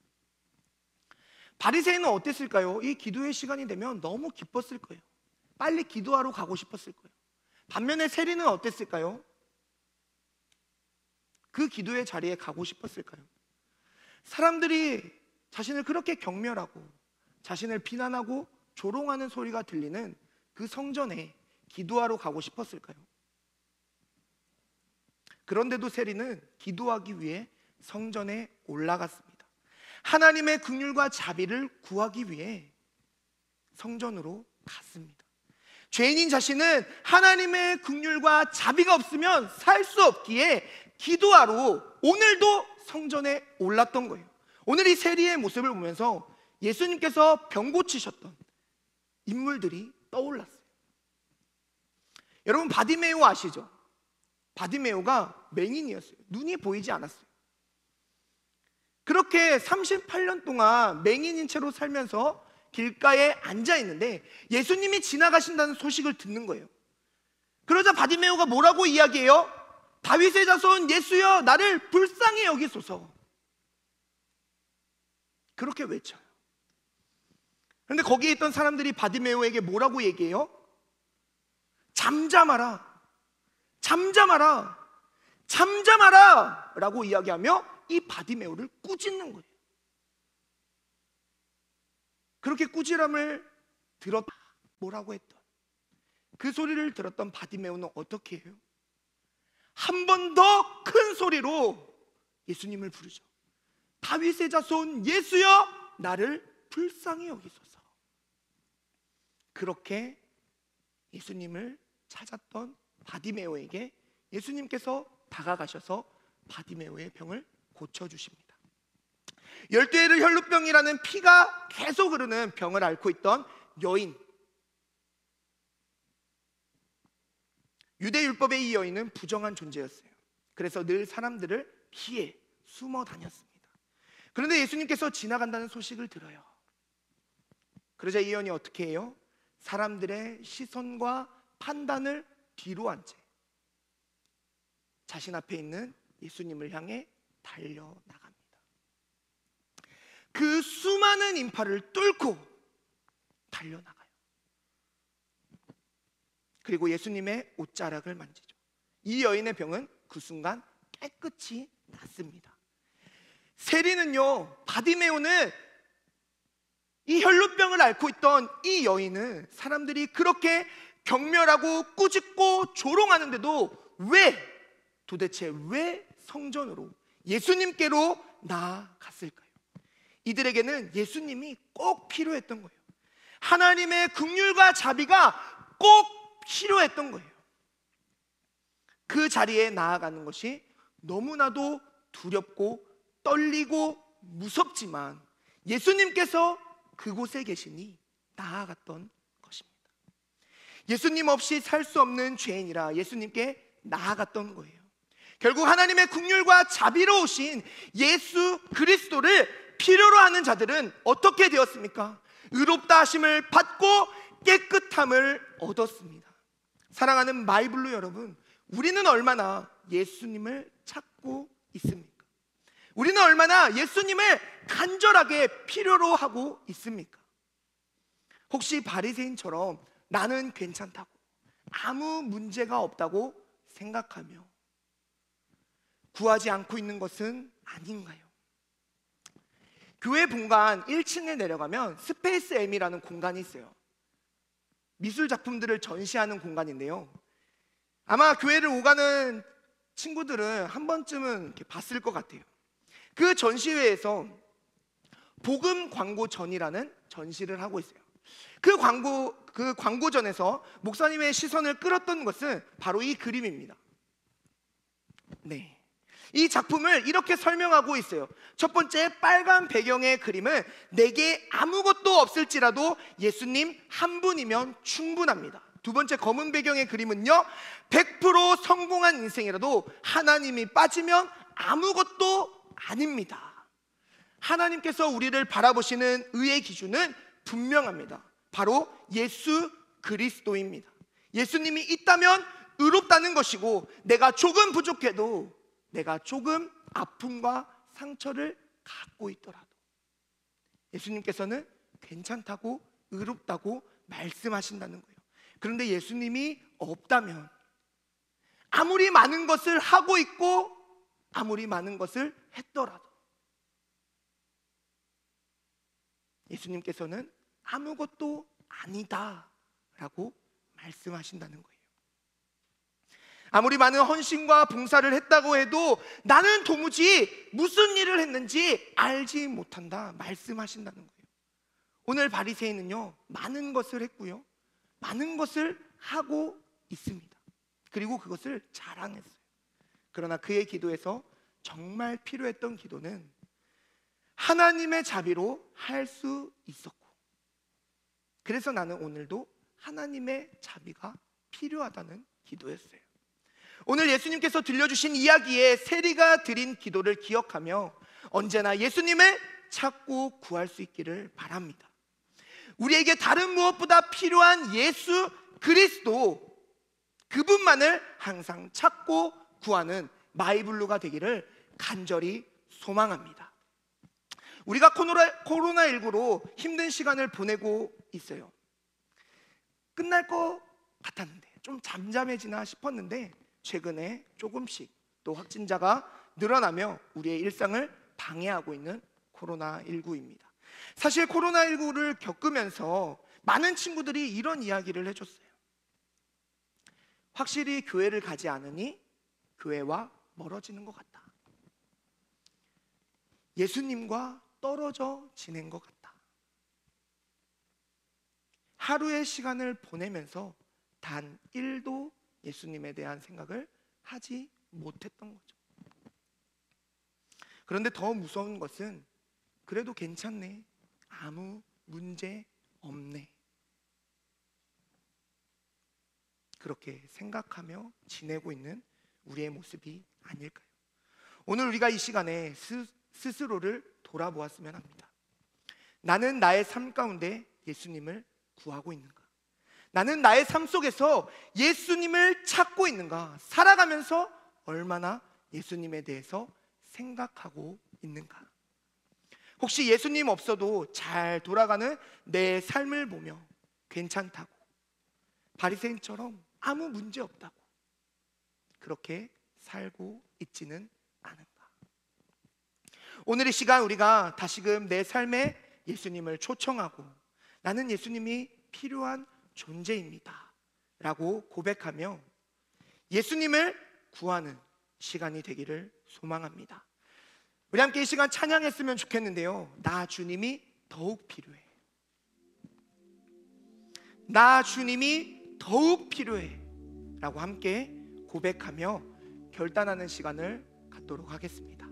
바리새인은 어땠을까요? 이 기도의 시간이 되면 너무 기뻤을 거예요. 빨리 기도하러 가고 싶었을 거예요. 반면에 세리는 어땠을까요? 그 기도의 자리에 가고 싶었을까요? 사람들이 자신을 그렇게 경멸하고 자신을 비난하고 조롱하는 소리가 들리는 그 성전에 기도하러 가고 싶었을까요? 그런데도 세리는 기도하기 위해 성전에 올라갔습니다. 하나님의 긍휼과 자비를 구하기 위해 성전으로 갔습니다. 죄인인 자신은 하나님의 긍휼과 자비가 없으면 살 수 없기에 기도하러 오늘도 성전에 올랐던 거예요. 오늘 이 세리의 모습을 보면서 예수님께서 병 고치셨던 인물들이 떠올랐어요. 여러분, 바디메오 아시죠? 바디메오가 맹인이었어요. 눈이 보이지 않았어요. 그렇게 38년 동안 맹인인 채로 살면서 길가에 앉아 있는데 예수님이 지나가신다는 소식을 듣는 거예요. 그러자 바디메오가 뭐라고 이야기해요? 다윗의 자손 예수여, 나를 불쌍히 여기소서. 그렇게 외쳐요. 그런데 거기에 있던 사람들이 바디메오에게 뭐라고 얘기해요? 잠잠하라, 잠잠하라, 잠잠하라 라고 이야기하며 이 바디메오를 꾸짖는 거예요. 그렇게 꾸지람을 들었다 뭐라고 했던 그 소리를 들었던 바디메오는 어떻게 해요? 한 번 더 큰 소리로 예수님을 부르죠. 다윗의 자손 예수여, 나를 불쌍히 여기소서. 그렇게 예수님을 찾았던 바디메오에게 예수님께서 다가가셔서 바디메오의 병을 고쳐주십니다. 12해를 혈루병이라는 피가 계속 흐르는 병을 앓고 있던 여인, 유대율법의 이 여인은 부정한 존재였어요. 그래서 늘 사람들을 피해 숨어 다녔습니다. 그런데 예수님께서 지나간다는 소식을 들어요. 그러자 이 여인이 어떻게 해요? 사람들의 시선과 판단을 뒤로 한 채 자신 앞에 있는 예수님을 향해 달려나갑니다. 그 수많은 인파를 뚫고 달려나가요. 그리고 예수님의 옷자락을 만지죠. 이 여인의 병은 그 순간 깨끗이 낫습니다. 세리는요, 바디메오는 이 혈루병을 앓고 있던 이 여인은 사람들이 그렇게 경멸하고 꾸짖고 조롱하는데도 도대체 왜 성전으로 예수님께로 나아갔을까요? 이들에게는 예수님이 꼭 필요했던 거예요. 하나님의 긍휼과 자비가 꼭 필요했던 거예요. 그 자리에 나아가는 것이 너무나도 두렵고 떨리고 무섭지만 예수님께서 그곳에 계시니 나아갔던 것입니다. 예수님 없이 살 수 없는 죄인이라 예수님께 나아갔던 거예요. 결국 하나님의 긍휼과 자비로우신 예수 그리스도를 필요로 하는 자들은 어떻게 되었습니까? 의롭다 하심을 받고 깨끗함을 얻었습니다. 사랑하는 마이블루 여러분, 우리는 얼마나 예수님을 찾고 있습니까? 우리는 얼마나 예수님을 간절하게 필요로 하고 있습니까? 혹시 바리새인처럼 나는 괜찮다고, 아무 문제가 없다고 생각하며 구하지 않고 있는 것은 아닌가요? 교회 본관 1층에 내려가면 스페이스 M이라는 공간이 있어요. 미술 작품들을 전시하는 공간인데요, 아마 교회를 오가는 친구들은 한 번쯤은 이렇게 봤을 것 같아요. 그 전시회에서 복음 광고전이라는 전시를 하고 있어요. 그 광고전에서 목사님의 시선을 끌었던 것은 바로 이 그림입니다. 네. 이 작품을 이렇게 설명하고 있어요. 첫 번째, 빨간 배경의 그림은 내게 아무것도 없을지라도 예수님 한 분이면 충분합니다. 두 번째, 검은 배경의 그림은요, 100% 성공한 인생이라도 하나님이 빠지면 아무것도 아닙니다. 하나님께서 우리를 바라보시는 의의 기준은 분명합니다. 바로 예수 그리스도입니다. 예수님이 있다면 의롭다는 것이고, 내가 조금 부족해도, 내가 조금 아픔과 상처를 갖고 있더라도 예수님께서는 괜찮다고, 의롭다고 말씀하신다는 거예요. 그런데 예수님이 없다면 아무리 많은 것을 하고 있고 아무리 많은 것을 했더라도 예수님께서는 아무것도 아니다라고 말씀하신다는 거예요. 아무리 많은 헌신과 봉사를 했다고 해도 나는 도무지 무슨 일을 했는지 알지 못한다 말씀하신다는 거예요. 오늘 바리새인은요, 많은 것을 했고요, 많은 것을 하고 있습니다. 그리고 그것을 자랑했어요. 그러나 그의 기도에서 정말 필요했던 기도는 하나님의 자비로 할 수 있었고, 그래서 나는 오늘도 하나님의 자비가 필요하다는 기도였어요. 오늘 예수님께서 들려주신 이야기에 세리가 드린 기도를 기억하며 언제나 예수님을 찾고 구할 수 있기를 바랍니다. 우리에게 다른 무엇보다 필요한 예수 그리스도, 그분만을 항상 찾고 구하는 마이블루가 되기를 간절히 소망합니다. 우리가 코로나19로 힘든 시간을 보내고 있어요. 끝날 것 같았는데, 좀 잠잠해지나 싶었는데 최근에 조금씩 또 확진자가 늘어나며 우리의 일상을 방해하고 있는 코로나19입니다. 사실 코로나19를 겪으면서 많은 친구들이 이런 이야기를 해줬어요. 확실히 교회를 가지 않으니 교회와 멀어지는 것 같다. 예수님과 떨어져 지낸 것 같다. 하루의 시간을 보내면서 단 1도 예수님에 대한 생각을 하지 못했던 거죠. 그런데 더 무서운 것은 그래도 괜찮네, 아무 문제 없네, 그렇게 생각하며 지내고 있는 우리의 모습이 아닐까요? 오늘 우리가 이 시간에 스스로를 돌아보았으면 합니다. 나는 나의 삶 가운데 예수님을 구하고 있는가? 나는 나의 삶 속에서 예수님을 찾고 있는가? 살아가면서 얼마나 예수님에 대해서 생각하고 있는가? 혹시 예수님 없어도 잘 돌아가는 내 삶을 보며 괜찮다고, 바리새인처럼 아무 문제 없다고 그렇게 살고 있지는 않은가? 오늘 이 시간 우리가 다시금 내 삶에 예수님을 초청하고 나는 예수님이 필요한 존재입니다 라고 고백하며 예수님을 구하는 시간이 되기를 소망합니다. 우리 함께 이 시간 찬양했으면 좋겠는데요, 나 주님이 더욱 필요해, 나 주님이 더욱 필요해 라고 함께 고백하며 결단하는 시간을 갖도록 하겠습니다.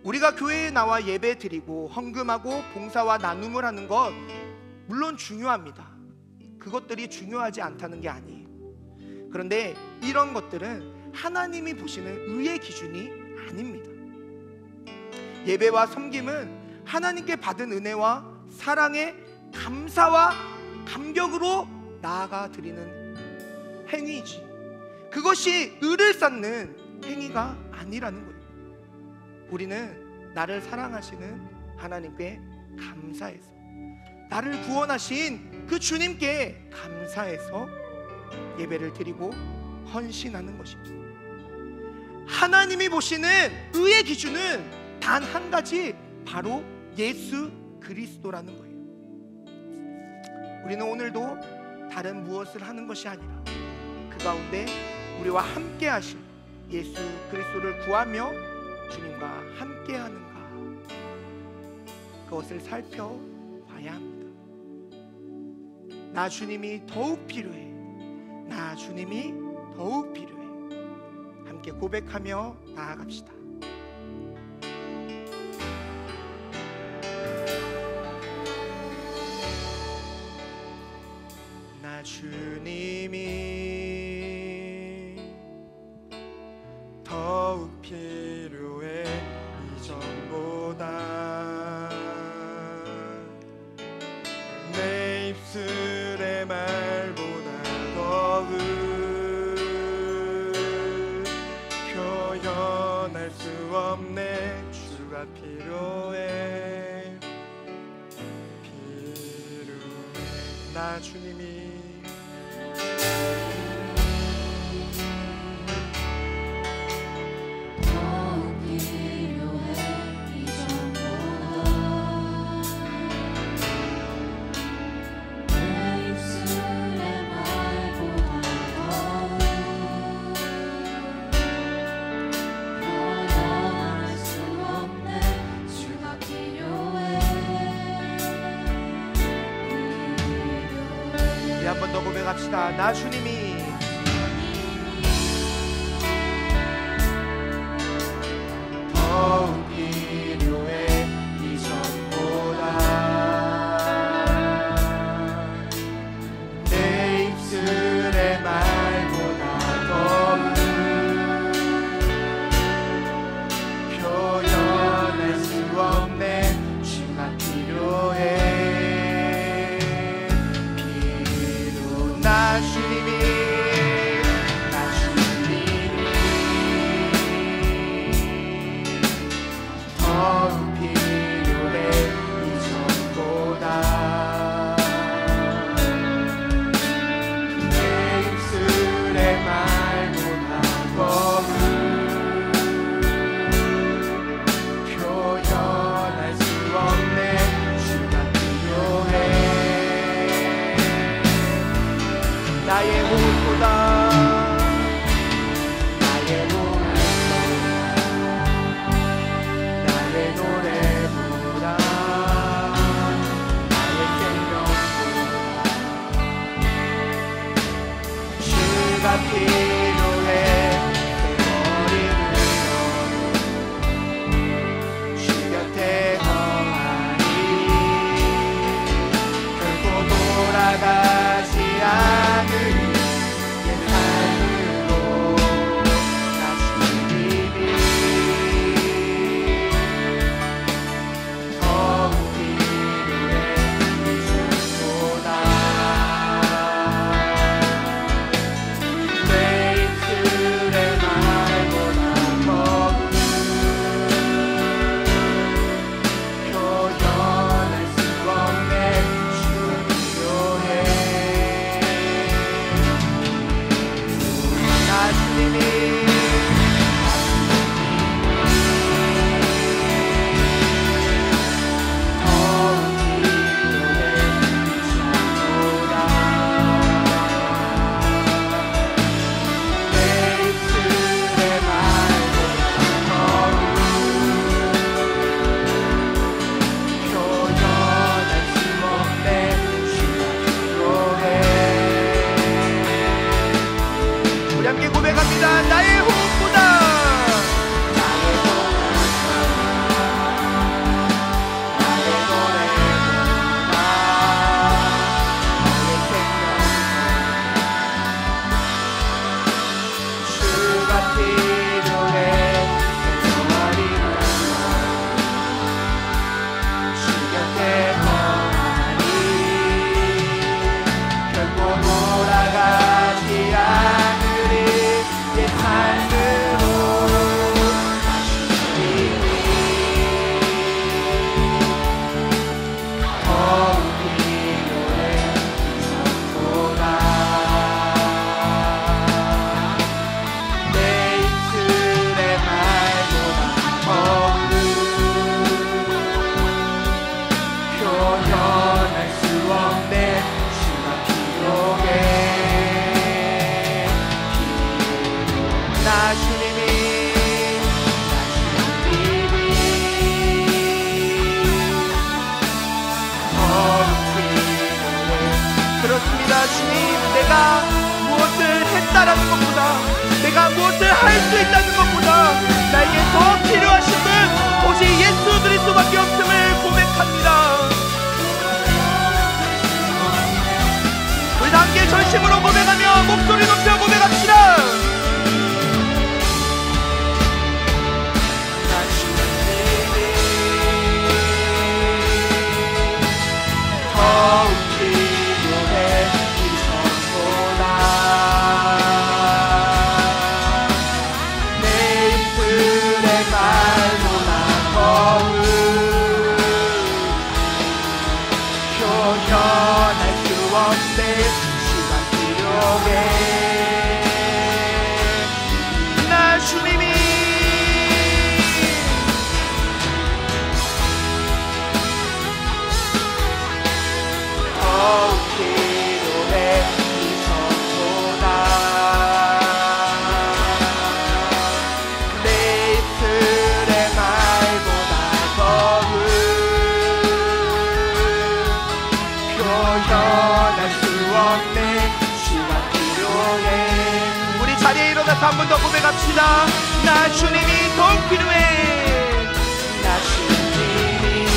우리가 교회에 나와 예배 드리고 헌금하고 봉사와 나눔을 하는 것 물론 중요합니다. 그것들이 중요하지 않다는 게 아니에요. 그런데 이런 것들은 하나님이 보시는 의의 기준이 아닙니다. 예배와 섬김은 하나님께 받은 은혜와 사랑의 감사와 감격으로 나아가 드리는 행위이지, 그것이 의를 쌓는 행위가 아니라는 거예요. 우리는 나를 사랑하시는 하나님께 감사해서, 나를 구원하신 그 주님께 감사해서 예배를 드리고 헌신하는 것입니다. 하나님이 보시는 의의 기준은 단 한 가지, 바로 예수 그리스도라는 거예요. 우리는 오늘도 다른 무엇을 하는 것이 아니라 그 가운데 우리와 함께 하신 예수 그리스도를 구하며 주님과 함께하는가, 그것을 살펴봐야 합니다. 나 주님이 더욱 필요해. 나 주님이 더욱 필요해. 함께 고백하며 나아갑시다. 나 주님이 더욱 필요해. 이전보다 내 입술의 말보다 더욱 표현할 수 없네. 주가 필요해. 나 주님이 더욱 필요해. 이전보다 내 입술의 말보다 더욱 표현할 수 없네. 주가 필요해. 한 번 더 고백합시다. 나 주님이 더욱 필요해. 이전보다 내 입술의 말보다 더욱 표현할 수 없네. 주가 필요해. 나 주님이 더욱 필요해. 이전보다 내 입술의 말보다 더욱 표현할 수 없네. 주가 필요해. 나의 호흡보다 나의 노래보다 나의 생명보다 주가 필요해. 주 곁에 거하리. 결코 돌아가지 않으리. 내 삶으로 다시 비비 더욱 필요해. 이전보다 내 입술의 말보다 더욱 표현할 수 없네. 주가 필요해. 나 주님이 더욱 필요해. 이전보다 내 입술의 말보다 더욱 표현할 수 없네. 주가 필요해. 우리 함께 고백합니다. 나의 호흡보다 나의 노래보다 나의 생명 주가 필요해. 주 곁에 거하리. 결코 돌아가지 않으리. 내 삶으로 다시 비비 더욱 필요해. 이전보다 내 입술의 말보다 더욱 표현할 수 없네. 주가 필요해. 나 주님이 주님, 내가 무엇을 했다라는 것보다, 내가 무엇을 할 수 있다는 것보다 나에게 더 필요하신 분 오직 예수 그리스도밖에 없음을 고백합니다. 우리 다 함께 전심으로 고백하며 목소리 높여 고백합시다. 더욱 필요해 이전보다 내 입술의 말보다 더욱 표현할 수 없는 시간 필요해. 나 주님이 더욱 필요해 이전보다 내 입술의 말보다 더욱 표현할 수 없는 시간 필요해. 우리 자리에 일어나서 한 번 더 고백합시다. 나 주님이 더욱 필요해. 나 주님이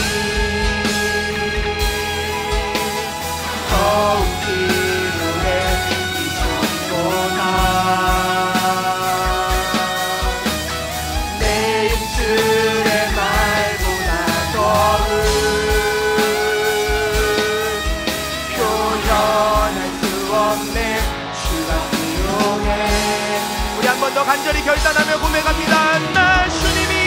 더욱 필요해 이전보다 내 입술의 말보다 더욱 표현할 수 없는 시간 필요해. 우리 한 번 더 간절히 결단하며 고백합니다. 나 주님이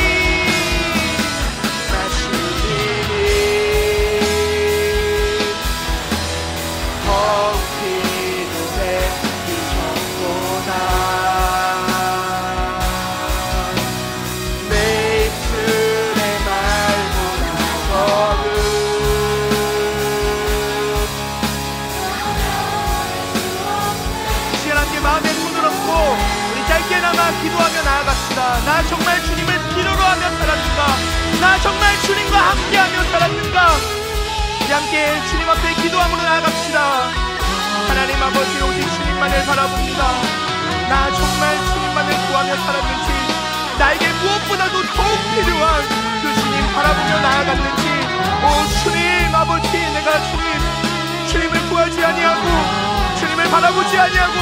더욱 필요해 이전보다 내 입술의 말보다 더욱 이 시간 함께 마음에 손을 얹고 우리 짧게나마 기도하며 나아갑시다. 나 정말 주님을 필요로 하며 살았는가? 나 정말 주님과 함께하며 살았는가? 우리 함께 주님 앞에 기도함으로 나아갑시다. 하나님 아버지, 오직 주님만을 바라봅니다. 나 정말 주님만을 구하며 살았는지, 나에게 무엇보다도 더욱 필요한 그 주님 바라보며 나아갔는지, 오 주님 아버지, 내가 주님을 구하지 아니하고 주님을 바라보지 아니하고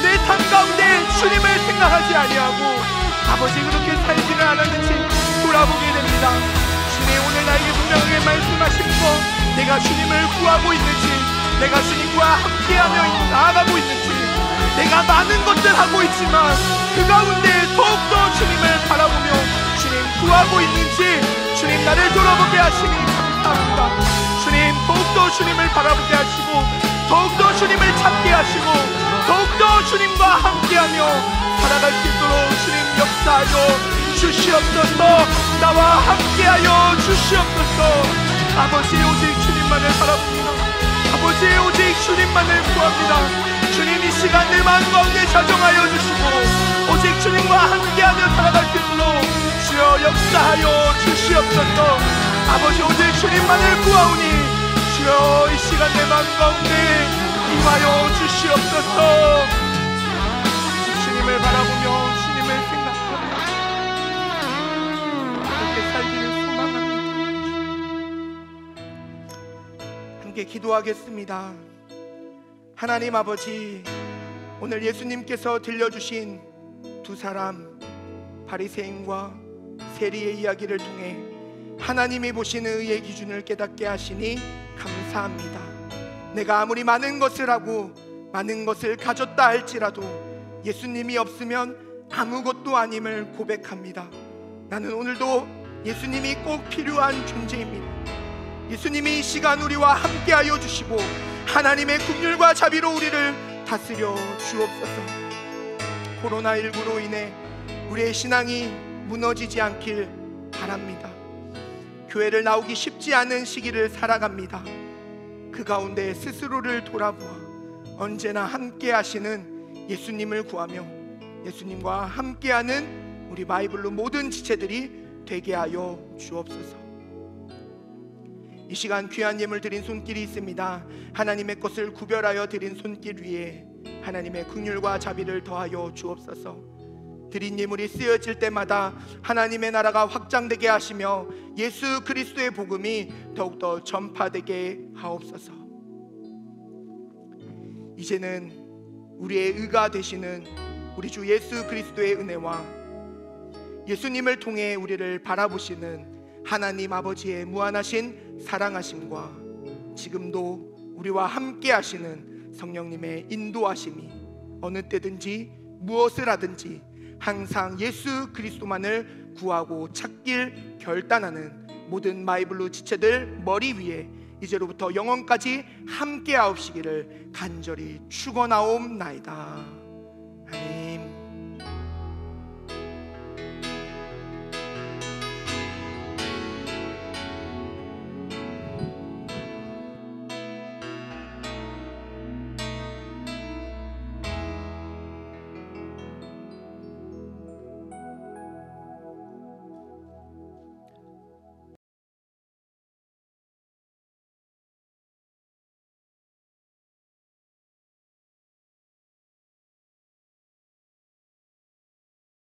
내 삶 가운데 주님을 생각하지 아니하고 아버지 그렇게 살지는 않았는지 돌아보게 됩니다. 주님 오늘 나에게 분명하게 말씀하신 것, 내가 주님을 구하고 있는지, 내가 주님과 함께하며 나아가고 있는지, 내가 많은 것들 하고 있지만 그 가운데 더욱더 주님을 바라보며 주님 구하고 있는지 주님 나를 돌아보게 하시니 감사합니다. 주님 더욱더 주님을 바라보게 하시고 더욱더 주님을 찾게 하시고 더욱더 주님과 함께하며 살아갈 수 있도록 주님 역사하여 주시옵소서. 나와 함께하여 주시옵소서. 아버지 오직 주님만을 바라봅니다. 아버지 오직 주님만을 구합니다. 주님 이 시간 내 마음 가운데 자정하여 주시고 오직 주님과 함께하며 살아갈 수 있도록 주여 역사하여 주시옵소서. 아버지 오직 주님만을 구하오니 주여 이 시간 내 마음 가운데 임하여 주시옵소서. 주님을 바라보며 주님을 생각하며 그렇게 살기를 소망합니다. 함께 기도하겠습니다. 하나님 아버지, 오늘 예수님께서 들려주신 두 사람 바리새인과 세리의 이야기를 통해 하나님이 보시는 의의 기준을 깨닫게 하시니 감사합니다. 내가 아무리 많은 것을 하고 많은 것을 가졌다 할지라도 예수님이 없으면 아무것도 아님을 고백합니다. 나는 오늘도 예수님이 꼭 필요한 존재입니다. 예수님이 이 시간 우리와 함께하여 주시고 하나님의 긍휼과 자비로 우리를 다스려 주옵소서. 코로나19로 인해 우리의 신앙이 무너지지 않길 바랍니다. 교회를 나오기 쉽지 않은 시기를 살아갑니다. 그 가운데 스스로를 돌아보아 언제나 함께 하시는 예수님을 구하며 예수님과 함께하는 우리 마이블루 모든 지체들이 되게 하여 주옵소서. 이 시간 귀한 예물 드린 손길이 있습니다. 하나님의 것을 구별하여 드린 손길 위에 하나님의 긍휼과 자비를 더하여 주옵소서. 드린 예물이 쓰여질 때마다 하나님의 나라가 확장되게 하시며 예수 그리스도의 복음이 더욱더 전파되게 하옵소서. 이제는 우리의 의가 되시는 우리 주 예수 그리스도의 은혜와 예수님을 통해 우리를 바라보시는 하나님 아버지의 무한하신 사랑하심과 지금도 우리와 함께 하시는 성령님의 인도하심이 어느 때든지 무엇을 하든지 항상 예수 그리스도만을 구하고 찾길 결단하는 모든 마이블루 지체들 머리 위에 이제로부터 영원까지 함께 하옵시기를 간절히 축원하옵나이다. 아멘.